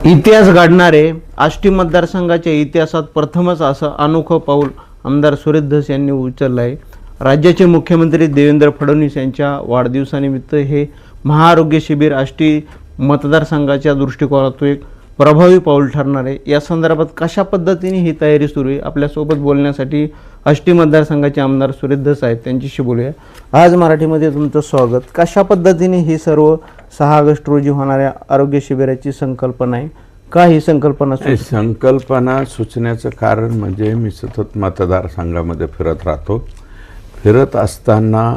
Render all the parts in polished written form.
इतिहास घडणारे आष्टी मतदारसंघाच्या इतिहासात प्रथमच असं अनोखं पाऊल आमदार सुरेश धस यांनी उचललं आहे. राज्याचे मुख्यमंत्री देवेंद्र फडणवीस यांच्या वाढदिवसानिमित्त हे महाआरोग्य शिबिर आष्टी मतदारसंघाच्या दृष्टिकोनातून एक प्रभावी पाऊल ठरणार आहे. या संदर्भात कशा पद्धतीने ही तयारी सुरू आहे आपल्यासोबत बोलण्यासाठी आष्टी मतदारसंघाचे आमदार सुरेश धस आहेत, त्यांच्याशी बोलूया. आज मराठीमध्ये तुमचं स्वागत. कशा पद्धतीने ही सर्व 6 ऑगस्ट रोजी होणाऱ्या आरोग्य शिबिराची संकल्पना आहे, का ही संकल्पना संकल्पना सुचण्याचं कारण म्हणजे मी सतत मतदारसंघामध्ये फिरत राहतो. फिरत असताना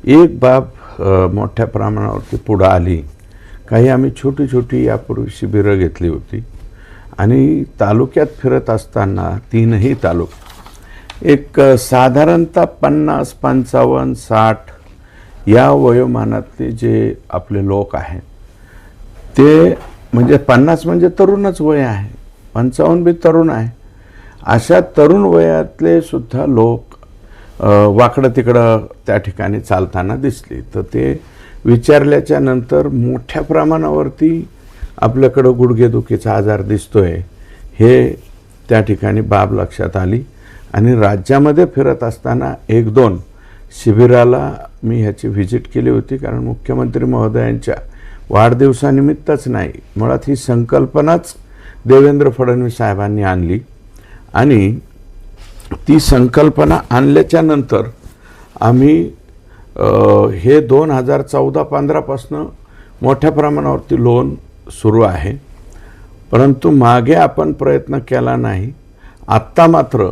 एक बाब मोठ्या प्रमाणावरती पुढं आली. काही आम्ही छोटी छोटी यापूर्वी शिबिरं घेतली होती आणि तालुक्यात फिरत असताना 3ही तालुके एक साधारणतः 50, 55, 60 या वयोमानातले जे आपले लोक आहेत ते म्हणजे 50 म्हणजे तरुणच वय आहे, 55 बी तरुण आहे. अशा तरुण वयातले सुद्धा लोक वाकडं तिकडं त्या ठिकाणी चालताना दिसली. तर ते विचारल्याच्या नंतर मोठ्या प्रमाणावरती आपल्याकडं गुडघेदुखीचा आजार दिसतोय हे त्या ठिकाणी बाब लक्षात आली आणि राज्यामध्ये फिरत असताना 1-2 शिबिराला मी ह्याची व्हिजिट केली होती. कारण मुख्यमंत्री महोदयांच्या वाढदिवसानिमित्तच नाही, मुळात ही संकल्पनाच देवेंद्र फडणवीस साहेबांनी आणली आणि ती संकल्पना आणल्याच्या नंतर आम्ही हे 2014-15 पासून मोठ्या प्रमाणावरती लोन सुरू आहे. परंतु मागे आपण प्रयत्न केला नाही. आत्ता मात्र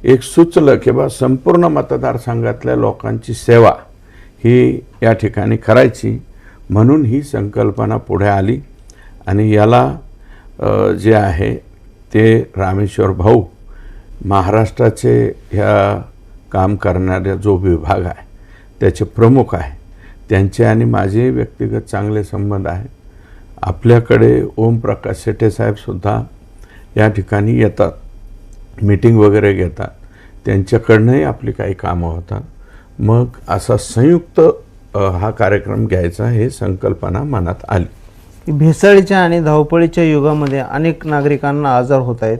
एक सुचलं की बा संपूर्ण मतदारसंघातल्या लोकांची सेवा ही या ठिकाणी करायची, म्हणून ही संकल्पना पुढे आली. आणि याला जे आहे ते रामेश्वर भाऊ महाराष्ट्राचे ह्या काम करणाऱ्या जो विभाग आहे त्याचे प्रमुख आहे, त्यांचे आणि माझे व्यक्तिगत चांगले संबंध आहे. आपल्याकडे ओमप्रकाश शेटे साहेबसुद्धा या ठिकाणी येतात, मीटिंग वगैरे घेतात, त्यांच्याकडनंही आपली काही कामं होतात. मग असा संयुक्त हा कार्यक्रम घ्यायचा हे संकल्पना मनात आली. भेसळीच्या आणि धावपळीच्या युगामध्ये अनेक नागरिकांना आजार होत आहेत.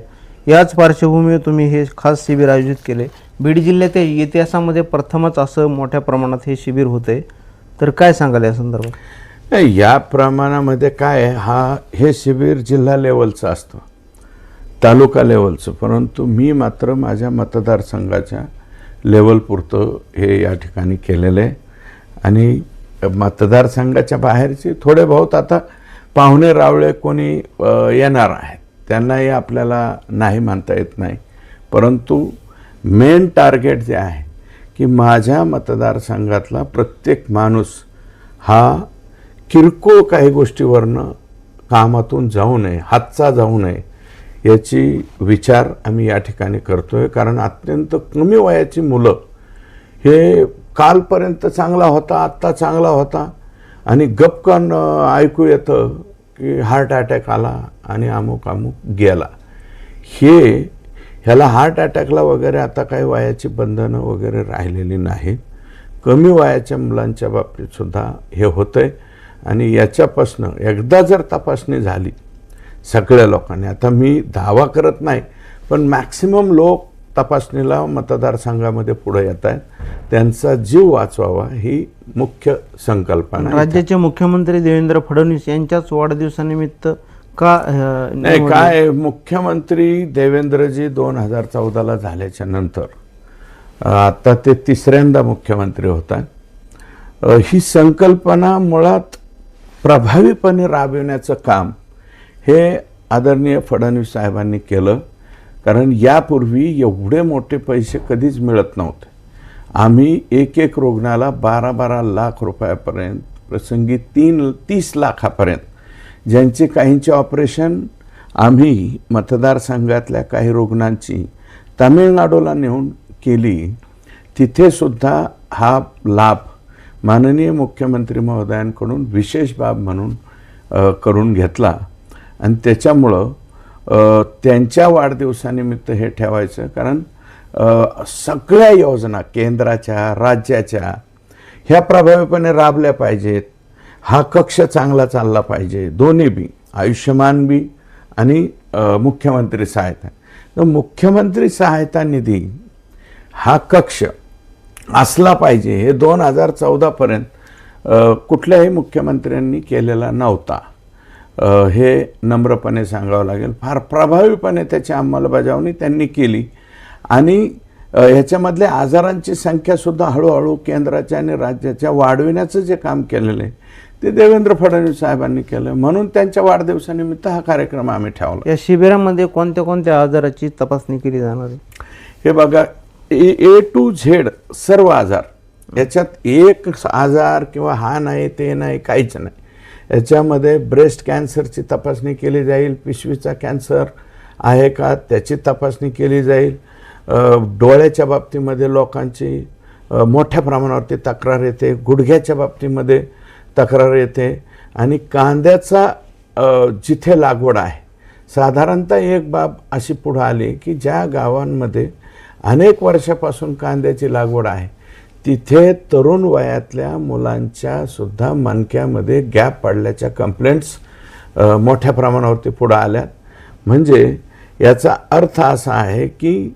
याच पार्श्वभूमीवर तुम्ही हे खास शिबिर आयोजित केले. बीड जिल्ह्याच्या इतिहासामध्ये प्रथमच असं मोठ्या प्रमाणात हे शिबिर होते, तर काय सांगाल या संदर्भात? या प्रमाणामध्ये काय हे शिबिर जिल्हा लेवलचं असतं, तालुका लेवलचं. परंतु मी मात्र माझ्या मतदारसंघाच्या लेवलपुरतं हे या ठिकाणी केलेलं आहे. आणि मतदारसंघाच्या बाहेरचे थोडे बहुत आता पाहुणे रावळे कोणी येणार आहेत त्यांनाही आपल्याला नाही म्हणता येत नाही. परंतु मेन टार्गेट जे आहे की माझ्या मतदारसंघातला प्रत्येक माणूस हा किरकोळ काही गोष्टीवरनं कामातून जाऊ नये, हातचा जाऊ नये याची विचार आम्ही या ठिकाणी करतोय. कारण अत्यंत कमी वयाची मुलं हे कालपर्यंत चांगला होता, आत्ता चांगला होता आणि गपकन ऐकू येतं की हार्ट अटॅक आला आणि अमुक गेला. ह्याला हार्ट अटॅकला वगैरे आता काही वयाची बंधनं वगैरे राहिलेली नाहीत. कमी वयाच्या मुलांच्या बाबतीतसुद्धा हे होतं आहे. आणि याच्यापासून एकदा जर तपासणी झाली सगळ्या लोकांनी, आता मी दावा करत नाही पण मॅक्सिमम लोक तपासणीला मतदारसंघामध्ये पुढे येत आहेत, त्यांचा जीव वाचवावा ही मुख्य संकल्पना. राज्याचे मुख्यमंत्री देवेंद्र फडणवीस यांच्याच वाढदिवसानिमित्त का नाही, काय मुख्यमंत्री देवेंद्रजी 2014ला झाल्याच्या नंतर आता ते 3ऱ्यांदा मुख्यमंत्री होतात. ही संकल्पना मुळात प्रभावीपणे राबविण्याचं काम हे आदरणीय फडणवीस साहेबांनी केलं. कारण यापूर्वी एवढे मोठे पैसे कधीच मिळत नव्हते. आम्ही एक रुग्णाला 12 लाख रुपयापर्यंत, प्रसंगी 30 लाखापर्यंत, ज्यांचे काहींचे ऑपरेशन आम्ही मतदारसंघातल्या काही रुग्णांची तामिळनाडूला नेऊन केली. तिथेसुद्धा हा लाभ माननीय मुख्यमंत्री महोदयांकडून विशेष बाब म्हणून करून घेतला. आणि त्याच्यामुळं त्यांच्या वाढदिवसानिमित्त हे ठेवायचं. कारण सगळ्या योजना केंद्राच्या राज्याच्या ह्या प्रभावीपणे राबल्या पाहिजेत. हा कक्ष चांगला चालला पाहिजे दोन्ही बी, आयुष्यमान बी आणि मुख्यमंत्री सहायता. तर मुख्यमंत्री सहायता निधी हा कक्ष असला पाहिजे हे 2014पर्यंत कुठल्याही मुख्यमंत्र्यांनी केलेला नव्हता. हे नम्रपणे सांगावं लागेल. फार प्रभावीपणे त्याची अंमलबजावणी त्यांनी केली आणि ह्याच्यामधल्या आजारांची संख्यासुद्धा हळूहळू केंद्राच्या आणि राज्याच्या वाढविण्याचं जे काम केलेलं आहे ते देवेंद्र फडणवीस साहेबांनी केलं. म्हणून त्यांच्या वाढदिवसानिमित्त हा कार्यक्रम आम्ही ठेवला. या शिबिरामध्ये कोणत्या कोणत्या आजाराची तपासणी केली जाणार आहे? हे बघा, A to Z सर्व आजार, याच्यात एक आजार किंवा हा नाही ते नाही काहीच नाही. याच्यामध्ये ब्रेस्ट कॅन्सरची तपासणी केली जाईल, पिशवीचा कॅन्सर आहे का त्याची तपासणी केली जाईल, डोळ्याच्या बाबतीमध्ये लोकांची मोठ्या प्रमाणावरती तक्रार येते, गुडघ्याच्या बाबतीमध्ये तक्रार येते आणि कांद्याचा जिथे लागवड आहे, साधारणतः एक बाब अशी पुढं आली की ज्या गावांमध्ये अनेक वर्षापासून कांद्याची लागवड आहे तिथे तरुण वयातल्या मुलांच्या सुद्धा मणक्यामध्ये गॅप पडल्याच्या कंप्लेंट्स मोठ्या प्रमाणावरती पुढं आल्यात. म्हणजे याचा अर्थ असा आहे की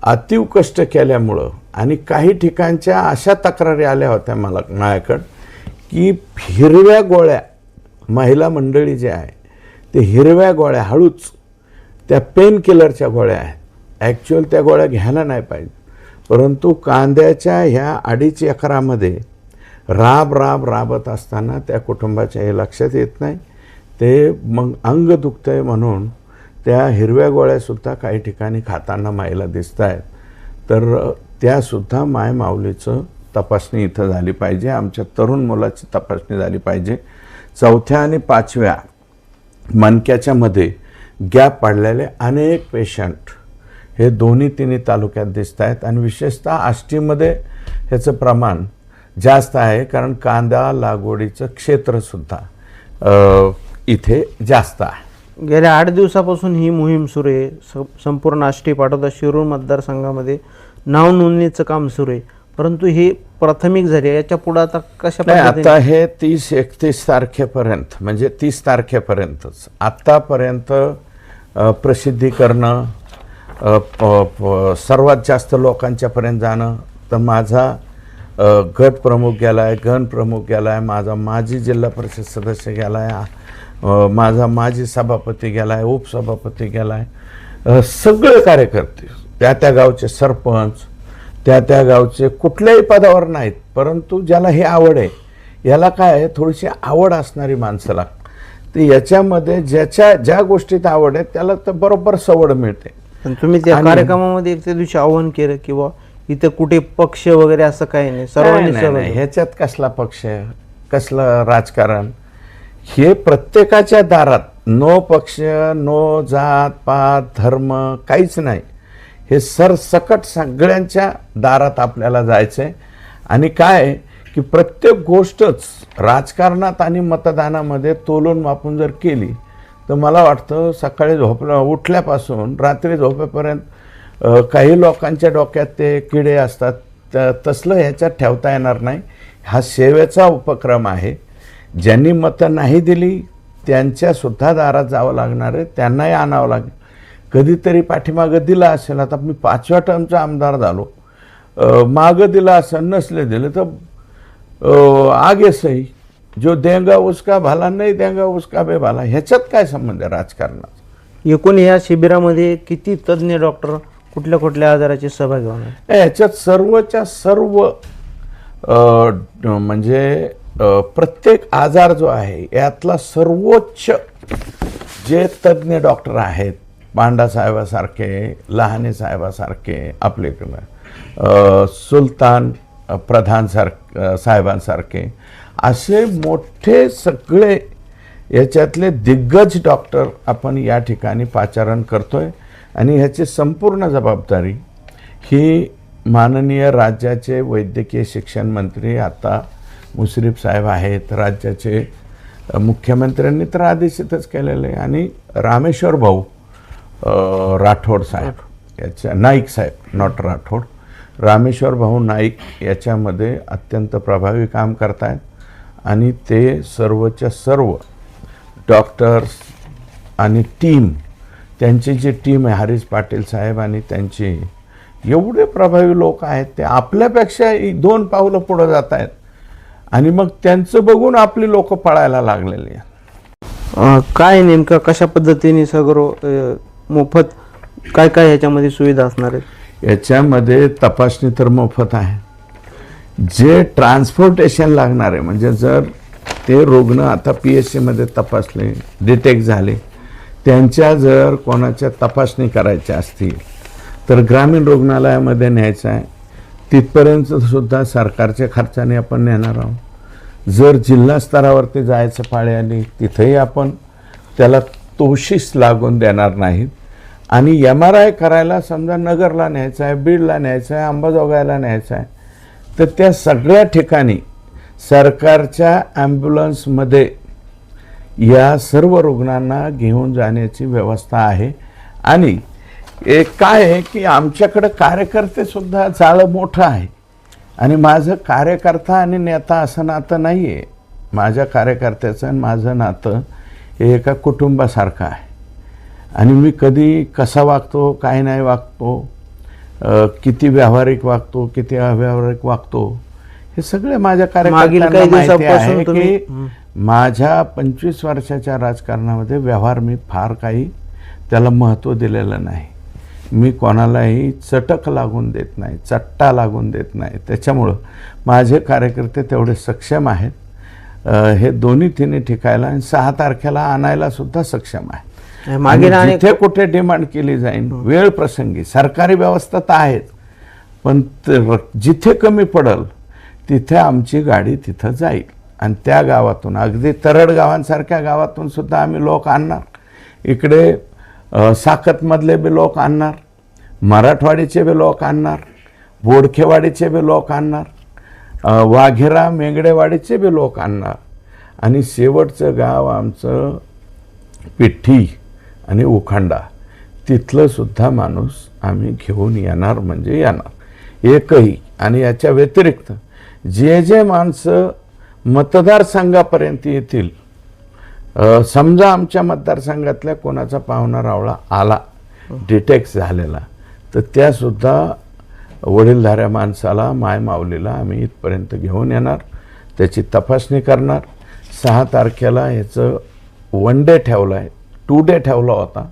अतीव कष्ट केल्यामुळं आणि काही ठिकाणच्या अशा तक्रारी आल्या होत्या माझ्याकडं की हिरव्या गोळ्या, महिला मंडळी जे आहे ते हिरव्या गोळ्या हळूच त्या पेन किलरच्या गोळ्या आहेत, ॲक्च्युअल त्या गोळ्या घ्यायला नाही पाहिजे, परंतु कांद्याच्या ह्या 2.5 एकरामध्ये राबत असताना त्या कुटुंबाच्या हे लक्षात येत नाही. ते मग अंग दुखतंय म्हणून त्या हिरव्या गोळ्यासुद्धा काही ठिकाणी खाताना माईला दिसत आहेत. तर त्यासुद्धा मायमाऊलीचं तपासणी इथं झाली पाहिजे, आमच्या तरुण मुलाची तपासणी झाली पाहिजे. 4थ्या आणि 5व्या मणक्याच्या मध्ये गॅप पडलेले अनेक पेशंट हे 2-3 तालुक्यात दिसत आहेत आणि विशेषतः आष्टीमध्ये ह्याचं प्रमाण जास्त आहे, कारण कांदा लागवडीचं क्षेत्रसुद्धा इथे जास्त आहे. गेल्या 8 दिवसापासून ही मोहीम सुरू आहे. संपूर्ण आष्टी पाटोदा शिरूर मतदारसंघामध्ये नाव नोंदणीचं काम सुरू आहे, परंतु ही प्राथमिक झाली आहे. याच्या पुढे आता कशा पद्धतीने? आता हे 30-31 तारखेपर्यंत म्हणजे 30 तारखेपर्यंतच आत्तापर्यंत प्रसिद्धी करणं, सर्वात जास्त लोकांच्यापर्यंत जाणं. तर माझा गट प्रमुख गेला आहे, गण प्रमुख गेला आहे, माझा माजी जिल्हा परिषद सदस्य गेला आहे, माझा माजी सभापती गेला आहे, उपसभापती गेला आहे, सगळे कार्यकर्ते, त्या गावचे सरपंच, त्या गावचे कुठल्याही पदावर नाहीत, परंतु ज्याला हे आवड आहे, याला काय आहे थोडीशी आवड असणारी माणसं लागतात. तर याच्यामध्ये ज्या गोष्टीत आवड आहे त्याला तर बरोबर सवड मिळते. पण तुम्ही त्या कार्यक्रमामध्ये एक त्या दिवशी आवाहन केलं किंवा इथे कुठे पक्ष वगैरे असं काही नाही, सर्वांनी ह्याच्यात कसला पक्ष, कसलं राजकारण, हे प्रत्येकाच्या दारात नो पक्ष, नो जात पात, धर्म काहीच नाही, हे सरसकट सगळ्यांच्या दारात आपल्याला जायचंय. आणि काय की प्रत्येक गोष्टच राजकारणात आणि मतदानामध्ये तोलून मापून जर केली तर मला वाटतं सकाळी उठल्यापासून रात्री झोपेपर्यंत काही लोकांच्या डोक्यात ते किडे असतात, तसलं ह्याच्यात ठेवता येणार नाही. हा सेवेचा उपक्रम आहे. ज्यांनी मतं नाही दिली त्यांच्यासुद्धा दारात जावं लागणार आहे, त्यांनाही आणावं लागेल. कधीतरी पाठीमागं दिला असेल, आता मी 5व्या टर्मचा आमदार झालो, मागं दिला असेल, नसले दिले तर आगे सही, जो देंगा उसका भला, नाही देंगा उसका बेभाला. ह्याच्यात काय संबंध आहे राजकारणाचा? एकूण या शिबिरामध्ये किती तज्ज्ञ डॉक्टर कुठल्या कुठल्या आजाराची सहभागी होणार? ह्याच्यात सर्वच्या सर्व म्हणजे प्रत्येक आजार जो आहे यातला सर्वोच्च जे तज्ज्ञ डॉक्टर आहेत, पांडा साहेबासारखे, लहाने साहेबासारखे, आपल्याकडं सुलतान प्रधान साहेबांसारखे, असे मोठे सगळे याच्यातले दिग्गज डॉक्टर आपण या ठिकाणी पाचारण करतोय. आणि ह्याची संपूर्ण जबाबदारी ही माननीय राज्याचे वैद्यकीय शिक्षण मंत्री आता मुश्रीफ साहेब आहेत, राज्याचे मुख्यमंत्र्यांनी तर आदेशितच केलेले, आणि रामेश्वर भाऊ राठोड साहेब, याच्या नाईक साहेब, नॉट राठोड, रामेश्वर भाऊ नाईक याच्यामध्ये अत्यंत प्रभावी काम करत आहेत. आणि ते सर्वच्या सर्व डॉक्टर्स, आणि टीम, त्यांची जी टीम आहे हरीश पाटील साहेब आणि त्यांचे एवढे प्रभावी लोक आहेत, ते आपल्यापेक्षा 2 पावलं पुढे जात आहेत आणि मग त्यांचं बघून आपली लोक पळायला लागलेली आहेत. काय नेमकं कशा पद्धतीने सगळं मोफत काय काय ह्याच्यामध्ये सुविधा असणार आहेत? याच्यामध्ये तपासणी तर मोफत आहे. जे ट्रान्सपोर्टेशन लागणार आहे, म्हणजे जर ते रुग्ण आता PSC मध्ये तपासले, डिटेक्ट झाले, त्यांच्या जर कोणाच्या तपासणी करायच्या असतील तर ग्रामीण रुग्णालयामध्ये न्यायचं आहे. तिथपर्यंत सुद्धा सरकारच्या खर्चाने आपण नेणार आहोत. जर जिल्हा स्तरावरती जायचं पाळी आली तिथेही आपण त्याला तोशीस लागून देणार नाहीत. आणि MRI करायला समजा नगरला न्यायचं आहे, बीडला न्यायचं आहे, अंबाजोगाईला न्यायचं आहे, तर त्या सगळ्या ठिकाणी सरकारच्या ॲम्ब्युलन्समध्ये या सर्व रुग्णांना घेऊन जाण्याची व्यवस्था आहे. आणि एक काय आहे की आमच्याकडे कार्यकर्तेसुद्धा जाळं मोठं आहे. आणि माझं कार्यकर्ता आणि नेता असं नातं नाही आहे. माझ्या कार्यकर्त्याचं आणि माझं नातं हे एका कुटुंबासारखं आहे. आणि मी कधी कसा वागतो, काय नाही वागतो, किती व्यावहारिक वागतो, किती अव्यावहारिक वागतो, हे सगळे माझ्या कार्यकर्त्यांना माहिती आहे. की माझ्या 25 वर्षाच्या राजकारणामध्ये व्यवहार मी फार काही त्याला महत्त्व दिलेलं नाही. मी कोणालाही चटक लागून देत नाही, चट्टा लागून देत नाही. त्याच्यामुळं माझे कार्यकर्ते तेवढे सक्षम आहेत. हे दोन्ही तिन्ही ठिकायला आणि 6 तारखेला आणायला सुद्धा सक्षम आहे. जिथे कुठे डिमांड केली जाईल वेळ प्रसंगी, सरकारी व्यवस्था तर आहेच, पण जिथे कमी पडल तिथे आमची गाडी तिथं जाईल. आणि त्या गावातून, अगदी तरड गावांसारख्या गावातून सुद्धा आम्ही लोक आणणार. इकडे साकतमधले बी लोक आणणार, मराठवाडीचे बी लोक आणणार, बोडखेवाडीचे बी लोक आणणार, वाघेरा मेंगडेवाडीचे बी लोक आणणार. आणि शेवटचं गाव आमचं पिठ्ठी आणि उखांडा, तिथलं सुद्धा माणूस आम्ही घेऊन येणार म्हणजे येणार एकही. आणि याच्या व्यतिरिक्त जे जे माणसं मतदारसंघापर्यंत येतील, समजा आमच्या मतदारसंघातल्या कोणाचा पाहुणा रावळा आला डिटेक्ट झालेला, तर त्यासुद्धा वडीलधाऱ्या माणसाला, मायमाऊलीला आम्ही इथपर्यंत घेऊन येणार, त्याची तपासणी करणार. 6 तारखेला ह्याचं 1 डे ठेवलं आहे, 2 डे ठेवला होता,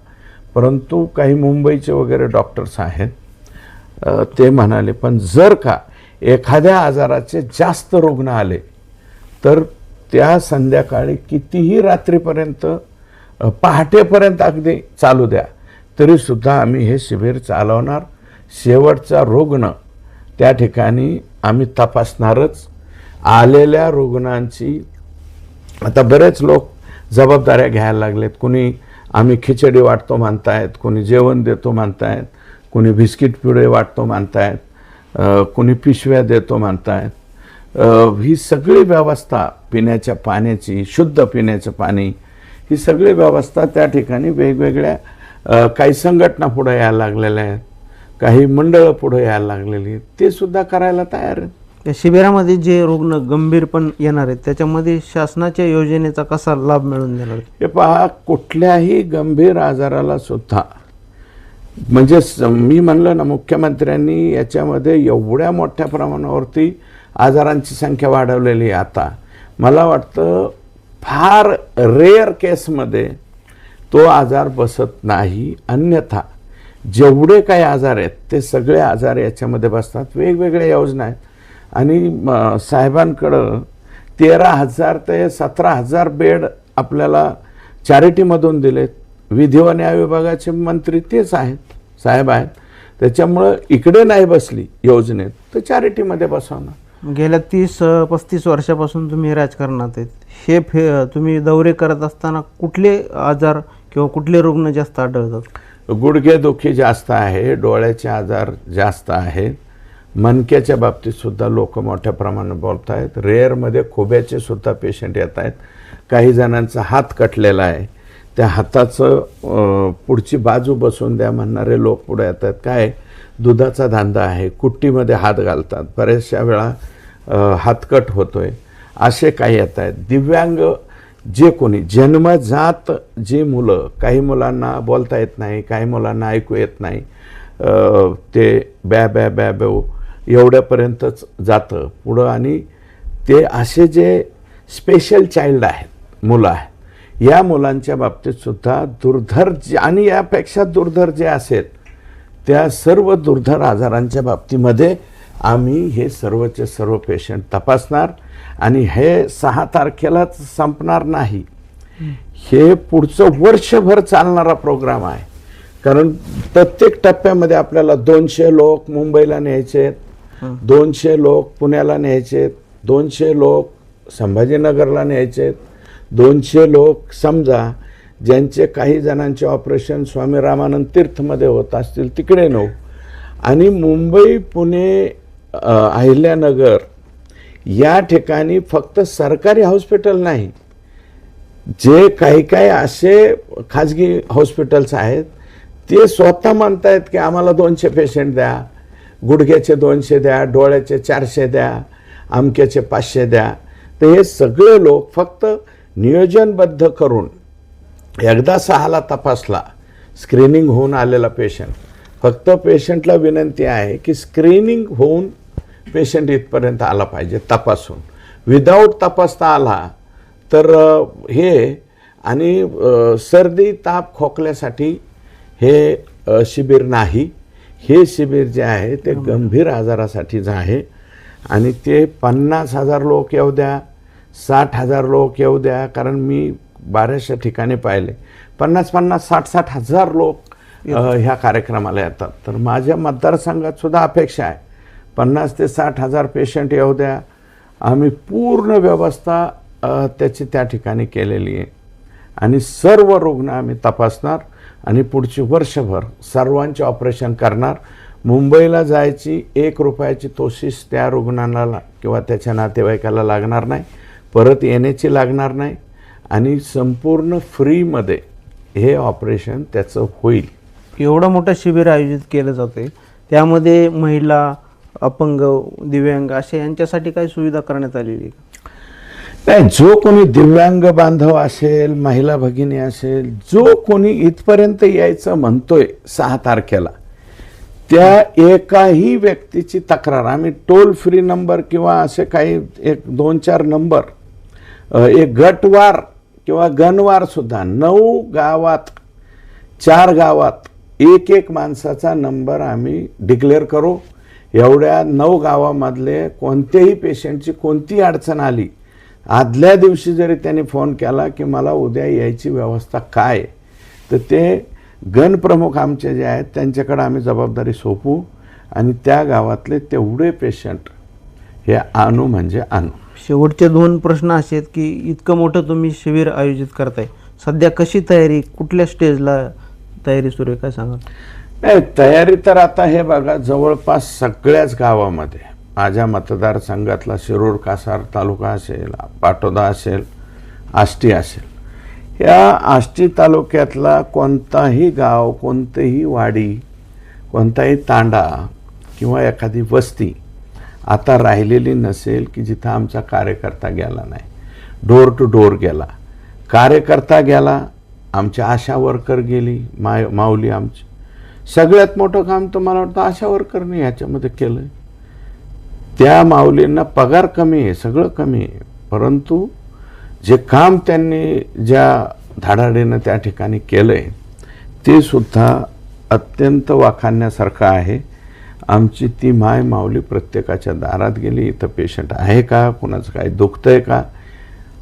परंतु काही मुंबईचे वगैरे डॉक्टर्स आहेत, ते म्हणाले पण जर का एखाद्या आजाराचे जास्त रुग्ण आले तर त्या संध्याकाळी कितीही रात्रीपर्यंत, पहाटेपर्यंत अगदी चालू द्या, तरीसुद्धा आम्ही हे शिबिर चालवणार. शेवटचा रुग्ण त्या ठिकाणी आम्ही तपासणारच. आलेल्या रुग्णांची आता बरेच लोक जबाबदाऱ्या घ्यायला लागलेत. कुणी आम्ही खिचडी वाटतो म्हणतायत, कुणी जेवण देतो म्हणतायत, कुणी बिस्किट पिवळे वाटतो म्हणतायत, कुणी पिशव्या देतो म्हणतायत. ही सगळी व्यवस्था, पिण्याच्या पाण्याची, शुद्ध पिण्याचं पाणी, ही सगळी व्यवस्था त्या ठिकाणी वेगवेगळ्या काही संघटना पुढे यायला लागलेल्या आहेत, काही मंडळं पुढे यायला लागलेली आहेत, ते सुद्धा करायला तयार आहेत. त्या शिबिरामध्ये जे रुग्ण गंभीर पण येणार आहेत त्याच्यामध्ये शासनाच्या योजनेचा कसा लाभ मिळून देणार? हे पहा, कुठल्याही गंभीर आजाराला सुद्धा, म्हणजे मी म्हणलं ना, मुख्यमंत्र्यांनी याच्यामध्ये एवढ्या मोठ्या प्रमाणावरती आजारांची संख्या वाढवलेली आहे. आता मला वाटतं फार रेअर केसमध्ये तो आजार बसत नाही. अन्यथा जेवढे काही आजार आहेत ते सगळे आजार याच्यामध्ये बसतात. वेगवेगळ्या योजना आहेत. आणि साहेबांकडं 13,000 ते 17,000 बेड आपल्याला चॅरिटीमधून दिलेत. विधी व न्याय विभागाचे मंत्री तेच आहेत, साहेब आहेत. त्याच्यामुळं इकडे नाही बसली योजनेत तर चॅरिटीमध्ये बसवणार. गेल्या 30-35 वर्षापासून तुम्ही राजकारणात आहेत. हे तुम्ही दौरे करत असताना कुठले आजार किंवा कुठले रुग्ण जास्त आढळतात? गुडघेदुखी जास्त आहे, डोळ्याचे आजार जास्त आहेत, मणक्याच्या बाबतीत सुद्धा लोक मोठ्या प्रमाणात बोलत आहेत. रेअरमध्ये खोब्याचे सुद्धा पेशंट येत आहेत. काही जणांचा हात कटलेला आहे, त्या हाताचं पुढची बाजू बसवून द्या म्हणणारे लोक पुढे येतात. काय दुधाचा धंदा आहे, कुट्टीमध्ये हात घालतात, बऱ्याचशा वेळा हातकट होतोय, असे काही येत आहेत. दिव्यांग जे कोणी जन्मजात जे मुलं, काही मुलांना बोलता येत नाही, काही मुलांना ऐकू येत नाही, ते बॅ बॅ बॅ बॅ एवढ्यापर्यंतच जातं पुढं, आणि ते असे जे स्पेशल चाइल्ड आहेत, मुलं आहेत, या मुलांच्या बाबतीत सुद्धा दुर्धर आणि यापेक्षा दुर्धर जे असेल त्या सर्व दुर्धर आजारांच्या बाबतीमध्ये आम्ही हे सर्वचे सर्व पेशंट तपासणार. आणि हे 6 तारखेलाच संपणार नाही, हे पुढचं वर्षभर चालणारा प्रोग्राम आहे. कारण प्रत्येक टप्प्यामध्ये आपल्याला 200 लोक मुंबईला न्यायचे, 200 लोक पुण्याला न्यायचे, 200 लोक संभाजीनगरला न्यायचे, 200 लोक समजा ज्यांचे काही जणांचे ऑपरेशन स्वामी रामानंद तीर्थमध्ये होत असतील तिकडे नेऊ, आणि मुंबई पुणे अहिल्यानगर या ठिकाणी फक्त सरकारी हॉस्पिटल नाही, जे काही काही असे खाजगी हॉस्पिटल्स आहेत ते स्वतः म्हणतायत की आम्हाला 200 पेशंट द्या, गुडघ्याचे 200 द्या, डोळ्याचे 400 द्या, अमक्याचे 500 द्या. तर हे सगळे लोक फक्त नियोजनबद्ध करून एकदा 6ला तपासला, स्क्रीनिंग होऊन आलेला पेशंट, फक्त पेशंटला विनंती आहे की स्क्रीनिंग होऊन पेशंट इथपर्यंत आला पाहिजे तपासून. विदाऊट तपासता आला तर हे आणि सर्दी ताप खोकल्यासाठी हे शिबिर नाही. हे शिबिर जे आहे ते गंभीर आजारासाठीच आहे, आणि ते 50,000 लोक येऊ द्या, 60,000 लोक येऊ द्या, कारण मी 1200 ठिकाणी पाहिले 50,000, 60,000 लोक ह्या कार्यक्रमाला येतात. तर माझ्या मतदारसंघात सुद्धा अपेक्षा आहे 50,000 ते 60,000 पेशंट येऊ द्या. आम्ही पूर्ण व्यवस्था त्याची त्या ठिकाणी केलेली आहे, आणि सर्व रुग्ण आम्ही तपासणार, आणि पुढची वर्षभर सर्वांचे ऑपरेशन करणार. मुंबईला जायची 1 रुपयाची तोशीस त्या रुग्णाला किंवा त्याच्या नातेवाईकाला लागणार नाही, परत येण्याची लागणार नाही, आणि संपूर्ण फ्रीमध्ये हे ऑपरेशन त्याचं होईल. एवढं मोठं शिबिर आयोजित केलं जाते, त्यामध्ये महिला, अपंग, दिव्यांग असे यांच्यासाठी काही सुविधा करण्यात आलेली आहे? नाही, जो कोणी दिव्यांग बांधव असेल, महिला भगिनी असेल, जो कोणी इथपर्यंत यायचं म्हणतोय 6 तारखेला, त्या एकाही व्यक्तीची तक्रार आम्ही टोल फ्री नंबर किंवा असे काही 1-2-4 नंबर, एक गटवार किंवा गणवार सुद्धा 9 गावात 4 गावात एक माणसाचा नंबर आम्ही डिक्लेअर करू. एवढ्या 9 गावामधले कोणत्याही पेशंटची कोणतीही अडचण आली, आदल्या दिवशी जरी त्यांनी फोन केला की मला उद्या यायची व्यवस्था काय, तर ते गणप्रमुख आमचे जे आहेत त्यांच्याकडे आम्ही जबाबदारी सोपवू, आणि त्या गावातले तेवढे पेशंट हे आणू म्हणजे आणू. शेवटचे 2 प्रश्न असे आहेत की इतकं मोठं तुम्ही शिबिर आयोजित करताय, सध्या कशी तयारी, कुठल्या स्टेजला तयारी सुरू आहे, काय सांगा? नाही, तयारी तर आता हे बघा, जवळपास सगळ्याच गावामध्ये माझ्या मतदारसंघातला शिरूर कासार तालुका असेल, पाटोदा असेल, आष्टी असेल, या आष्टी तालुक्यातला कोणताही गाव, कोणतीही वाडी, कोणताही तांडा किंवा एखादी वस्ती आता राहिलेली नसेल की जिथं आमचा कार्यकर्ता गेला नाही. डोर टू डोर गेला, कार्यकर्ता गेला, आमच्या आशा वर्कर गेली, माऊली आमची. सगळ्यात मोठं काम तर मला वाटतं आशा वर्करने ह्याच्यामध्ये केलं. त्या माऊलींना पगार कमी आहे, सगळं कमी आहे, परंतु जे काम त्यांनी ज्या धाडाडीनं त्या ठिकाणी केलं आहे ते सुद्धा अत्यंत वाखाणण्यासारखं आहे. आमची ती माय माऊली प्रत्येकाच्या दारात गेली, इथं पेशंट आहे का, कुणाचं काही दुखतंय का,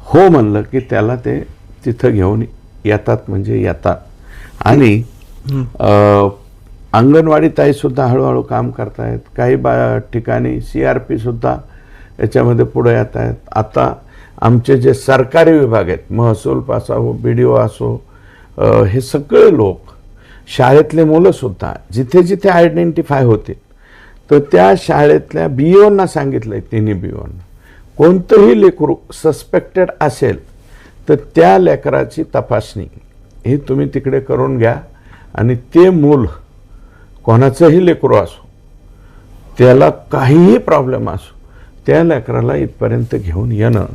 हो म्हणलं की त्याला ते तिथं घेऊन येतात म्हणजे येतात. आणि अंगणवाडी ताईसुद्धा हळूहळू काम करतायत, काही ठिकाणी CRP सुद्धा याच्यामध्ये पुढे येत आहेत. आता आमचे जे सरकारी विभाग आहेत, महसूल असो, BDO असो, हे सगळे लोक, शाळेतले मुलंसुद्धा जिथे जिथे आयडेंटिफाय होते तर त्या शाळेतल्या BOंना सांगितलं आहे, तिन्ही BOंना, कोणतंही लेकरू सस्पेक्टेड असेल तर त्या लेकराची तपासणी ही तुम्ही तिकडे करून घ्या, आणि ते मूल कोणाचंही लेकरू असो, त्याला काहीही प्रॉब्लेम असो, त्या लेकराला इथपर्यंत घेऊन येणं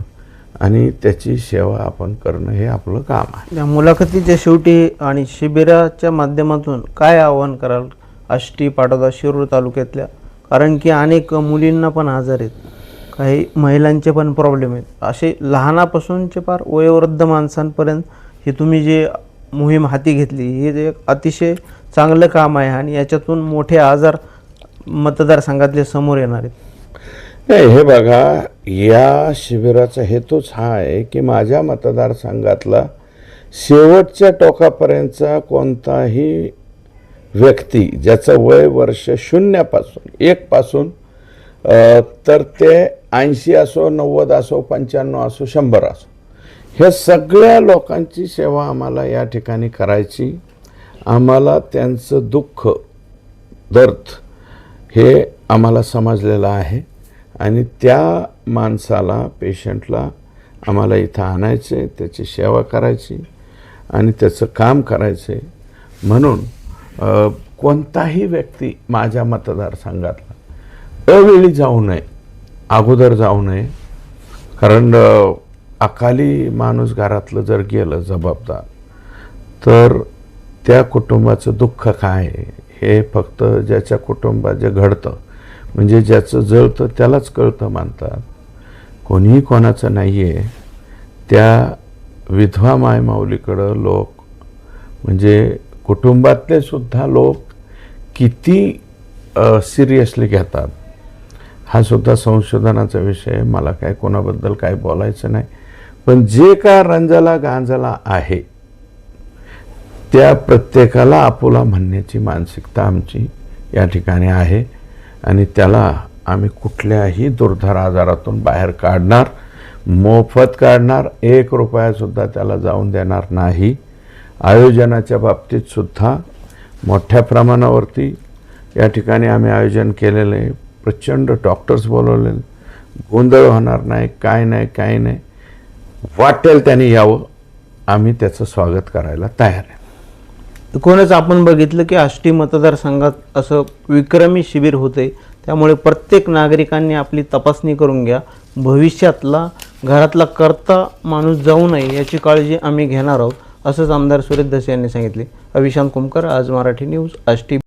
आणि त्याची सेवा आपण करणं हे आपलं काम आहे. या मुलाखतीच्या शेवटी आणि शिबिराच्या माध्यमातून काय आवाहन कराल आष्टी, पाटोदा, शिरूर तालुक्यातल्या? कारण की अनेक मुलींना पण आजार आहेत, काही महिलांचे पण प्रॉब्लेम आहेत, असे लहानापासूनचे फार वयोवृद्ध माणसांपर्यंत हे तुम्ही जे मोहीम हाती घेतली हे एक अतिशय चांगलं काम आहे आणि याच्यातून मोठे आजार मतदारसंघातले समोर येणार आहेत. नाही, हे बघा, या शिबिराचा हेतूच हा आहे की माझ्या मतदारसंघातला शेवटच्या टोकापर्यंतचा कोणताही व्यक्ती ज्याचं वय वर्ष 0 1 पासून तर ते 80 असो, 90 असो, 95 असो, 100 असो, ह्या सगळ्या लोकांची सेवा आम्हाला या ठिकाणी करायची. आम्हाला त्यांचं दुःख, दर्द हे आम्हाला समजलेलं आहे आणि त्या माणसाला, पेशंटला आम्हाला इथं आणायचे, त्याची सेवा करायची आणि त्याचं काम करायचे. म्हणून कोणताही व्यक्ती माझ्या मतदारसंघातला अवेळी जाऊ नये, अगोदर जाऊ नये. कारण अकाली माणूस घरातलं जर गेलं जबाबदार, तर त्या कुटुंबाचं दुःख काय हे फक्त ज्याच्या कुटुंबात जे घडतं, म्हणजे ज्याचं जळतं त्यालाच कळतं मानतात. कोणीही कोणाचं नाही आहे. त्या विधवा मायमाऊलीकडं लोक, म्हणजे कुटुंबातले सुद्धा लोक किती सिरियसली घेतात हा सुद्धा संशोधनाचा विषय. मला काय कोणाबद्दल काय बोलायचं नाही, पण जे का रंजला गांजला आहे त्या प्रत्येकाला आपुला म्हणण्याची मानसिकता आमची या ठिकाणी आहे आणि त्याला आम्ही कुठल्याही दुर्धर आजारातून बाहेर काढणार, मोफत काढणार, 1 रुपयासुद्धा त्याला जाऊन देणार नाही. आयोजनाच्या बाबतीत सुद्धा मोठ्या प्रमाणावरती या ठिकाणी आम्ही आयोजन केलेलं आहे. प्रचंड डॉक्टर्स बोलवले, गोंधळ होणार नाही, काय नाही. वाटेल त्यांनी यावं, आम्ही त्याचं स्वागत करायला तयार आहे. एकूणच आपण बघितलं की आष्टी मतदारसंघात असं विक्रमी शिबिर होते, त्यामुळे प्रत्येक नागरिकांनी आपली तपासणी करून घ्या. भविष्यातला घरातला करता माणूस जाऊ नये याची काळजी आम्ही घेणार आहोत, असंच आमदार सुरेश धस यांनी सांगितले. अविशांत कुमकर, आज मराठी न्यूज, आष्टी.